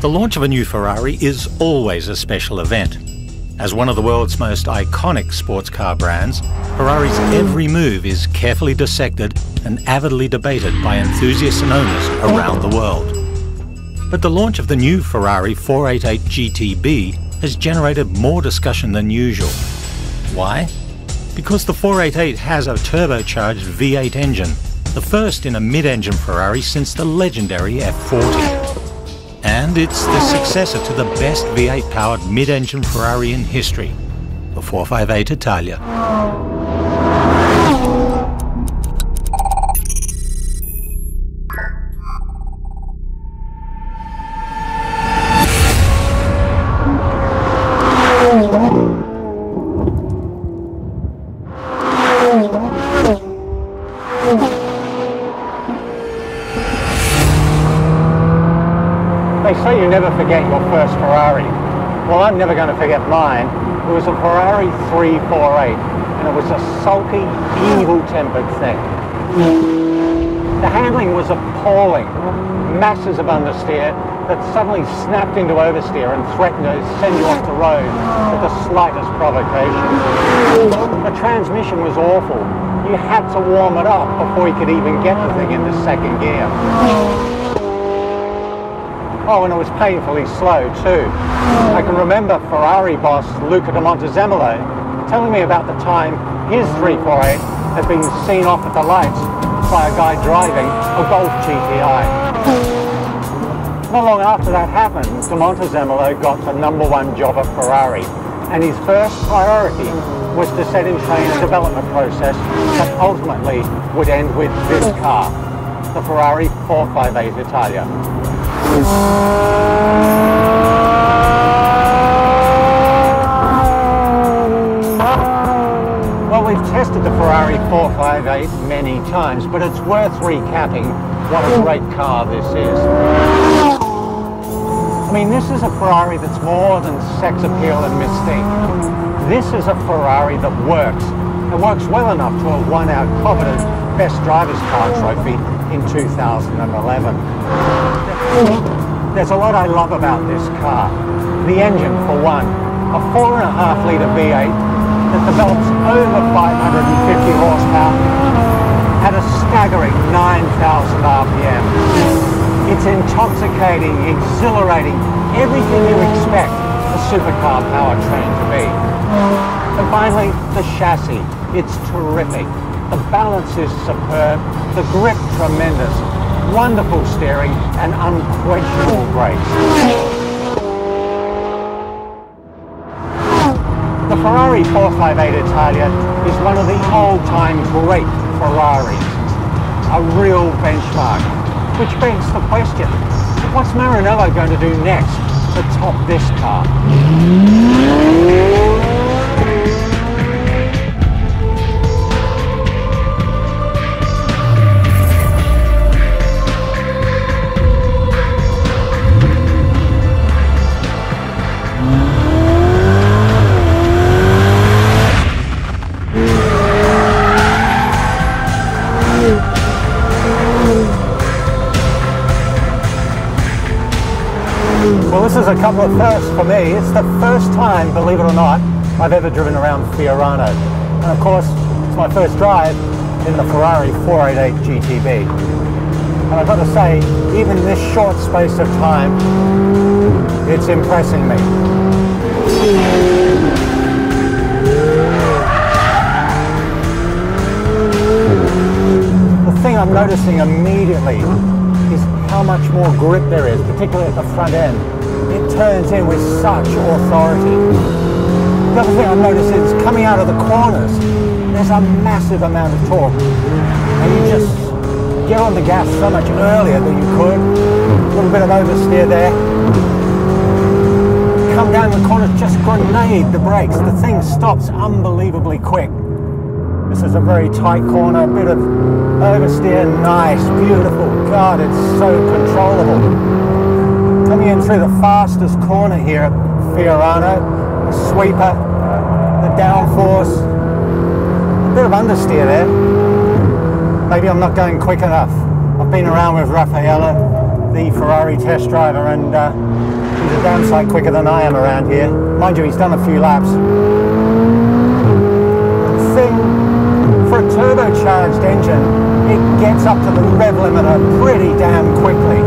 The launch of a new Ferrari is always a special event. As one of the world's most iconic sports car brands, Ferrari's every move is carefully dissected and avidly debated by enthusiasts and owners around the world. But the launch of the new Ferrari 488 GTB has generated more discussion than usual. Why? Because the 488 has a turbocharged V8 engine, the first in a mid-engine Ferrari since the legendary F40. And it's the successor to the best V8-powered mid-engine Ferrari in history, the 458 Italia. They say you never forget your first Ferrari. Well, I'm never going to forget mine. It was a Ferrari 348, and it was a sulky, evil-tempered thing. The handling was appalling. Masses of understeer that suddenly snapped into oversteer and threatened to send you off the road at the slightest provocation. The transmission was awful. You had to warm it up before you could even get the thing into second gear. Oh, and it was painfully slow too. I can remember Ferrari boss Luca de Montezemolo telling me about the time his 348 had been seen off at the lights by a guy driving a Golf GTI. Not long after that happened, de Montezemolo got the #1 job at Ferrari, and his first priority was to set in train a development process that ultimately would end with this car, the Ferrari 458 Italia. Well, we've tested the Ferrari 458 many times, but it's worth recapping what a great car this is. I mean, this is a Ferrari that's more than sex appeal and mystique. This is a Ferrari that works, and works well enough to have won our coveted Best Driver's Car trophy in 2011. There's a lot I love about this car. The engine, for one, a 4.5-litre V8 that develops over 550 horsepower at a staggering 9,000 RPM. It's intoxicating, exhilarating, everything you expect a supercar powertrain to be. And finally, the chassis. It's terrific. The balance is superb, the grip tremendous, wonderful steering and unquestionable brakes. The Ferrari 458 Italia is one of the all-time great Ferraris, a real benchmark, which begs the question, what's Maranello going to do next to top this car? Well, this is a couple of firsts for me. It's the first time, believe it or not, I've ever driven around Fiorano. And of course, it's my first drive in the Ferrari 488 GTB. And I've got to say, even in this short space of time, it's impressing me. The thing I'm noticing immediately is how much more grip there is, particularly at the front end. It turns in with such authority. The other thing I've noticed is coming out of the corners, there's a massive amount of torque. And you just get on the gas so much earlier than you could. A little bit of oversteer there. Come down the corners, just grenade the brakes. The thing stops unbelievably quick. This is a very tight corner, a bit of oversteer, nice, beautiful. God, it's so controllable. Coming in through the fastest corner here at Fiorano, the sweeper, the downforce, a bit of understeer there. Maybe I'm not going quick enough. I've been around with Raffaella. the Ferrari test driver, and he's a damn sight quicker than I am around here. Mind you, he's done a few laps. Thing, for a turbocharged engine, it gets up to the rev limiter pretty damn quickly.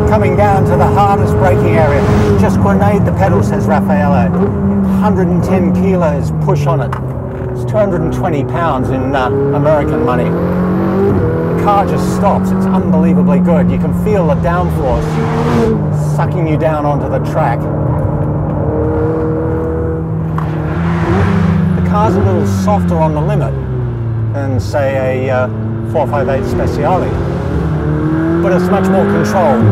Coming down to the hardest braking area, just grenade the pedal, says Raffaello. 110 kilos push on it. It's 220 pounds in American money. The car just stops. It's unbelievably good. You can feel the downforce sucking you down onto the track. The car's a little softer on the limit than, say, a 458 Speciale, but it's much more controlled,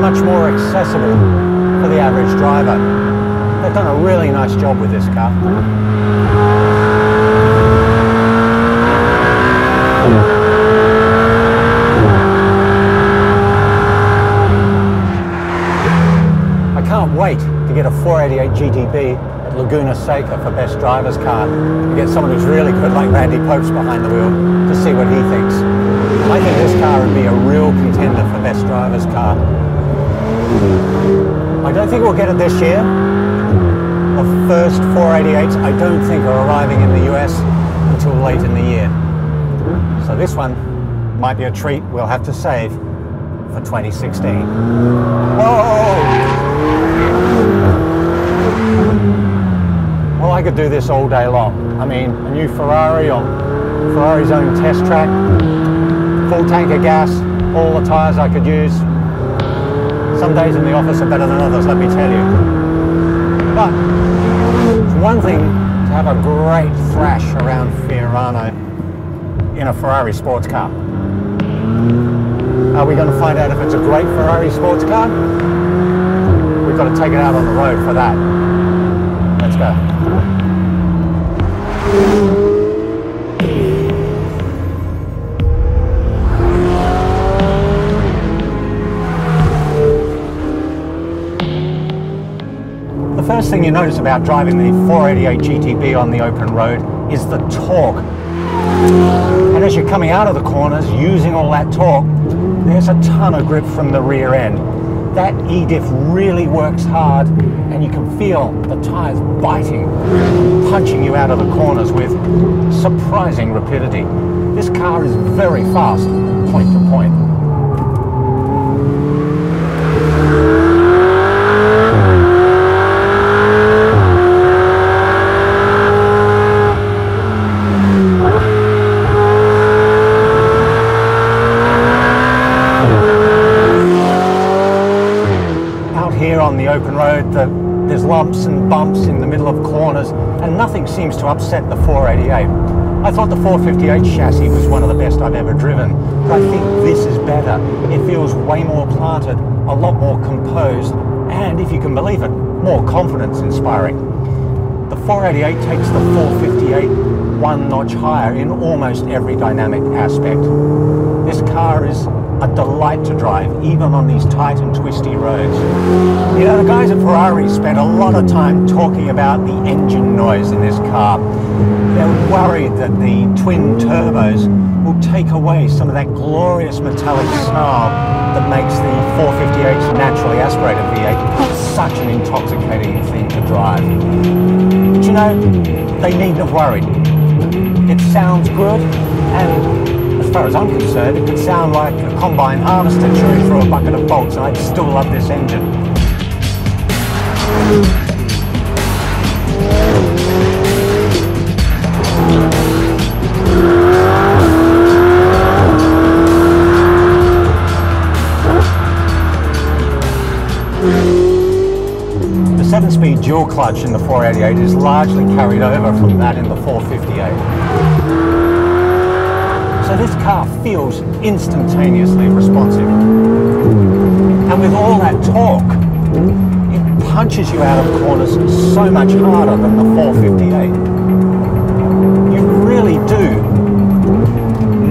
much more accessible for the average driver. They've done a really nice job with this car. I can't wait to get a 488 GTB at Laguna Seca for best driver's car. To get someone who's really good like Randy Popes behind the wheel to see what he thinks. I think this car would be a real contender for best driver's car. I don't think we'll get it this year. The first 488s I don't think are arriving in the US until late in the year. So this one might be a treat we'll have to save for 2016. Whoa! Well, I could do this all day long. I mean, a new Ferrari on Ferrari's own test track, full tank of gas, all the tyres I could use. Some days in the office are better than others, let me tell you. But it's one thing to have a great thrash around Fiorano in a Ferrari sports car. Are we going to find out if it's a great Ferrari sports car? We've got to take it out on the road for that. Let's go. The first thing you notice about driving the 488 GTB on the open road is the torque. And as you're coming out of the corners, using all that torque, there's a ton of grip from the rear end. That E-diff really works hard, and you can feel the tyres biting, punching you out of the corners with surprising rapidity. This car is very fast, point to point. On the open road, there's lumps and bumps in the middle of corners, and nothing seems to upset the 488. I thought the 458 chassis was one of the best I've ever driven, but I think this is better. It feels way more planted, a lot more composed, and if you can believe it, more confidence inspiring. The 488 takes the 458 one notch higher in almost every dynamic aspect. This car is a delight to drive, even on these tight and twisty roads. You know, the guys at Ferrari spent a lot of time talking about the engine noise in this car. They're worried that the twin turbos will take away some of that glorious metallic snarl that makes the 458's naturally aspirated V8 such an intoxicating thing to drive. But you know, they needn't have worried. It sounds good, and as far as I'm concerned, it could sound like a combine harvester chewing through a bucket of bolts, and I'd still love this engine. The 7-speed dual clutch in the 488 is largely carried over from that in the 458. So this car feels instantaneously responsive. And with all that torque, it punches you out of corners so much harder than the 458. You really do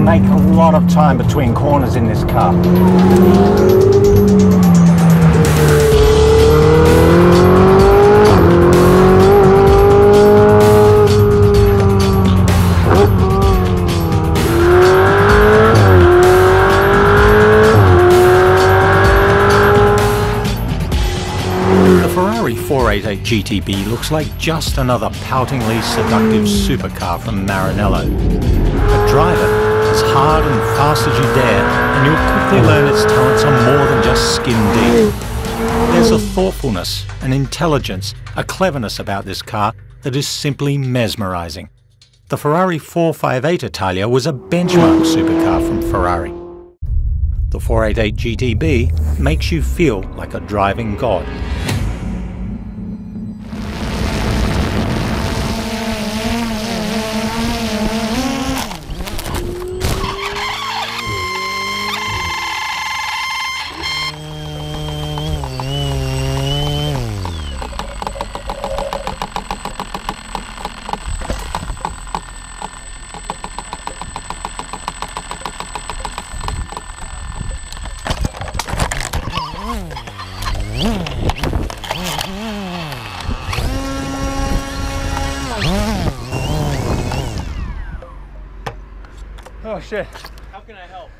make a lot of time between corners in this car. Ferrari 488 GTB looks like just another poutingly seductive supercar from Maranello. But drive it as hard and fast as you dare, and you'll quickly learn its talents are more than just skin deep. There's a thoughtfulness, an intelligence, a cleverness about this car that is simply mesmerizing. The Ferrari 458 Italia was a benchmark supercar from Ferrari. The 488 GTB makes you feel like a driving god. Oh shit. How can I help?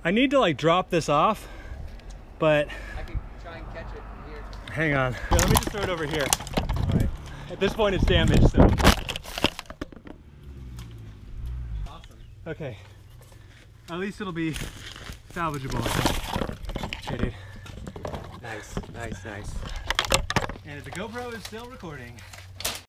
I need to like drop this off, but I can try and catch it from here. hang on. Here, let me just throw it over here. All right. At this point it's damaged, so. Awesome. Okay. At least it'll be salvageable. Okay, dude. Nice, nice, nice. And the GoPro is still recording.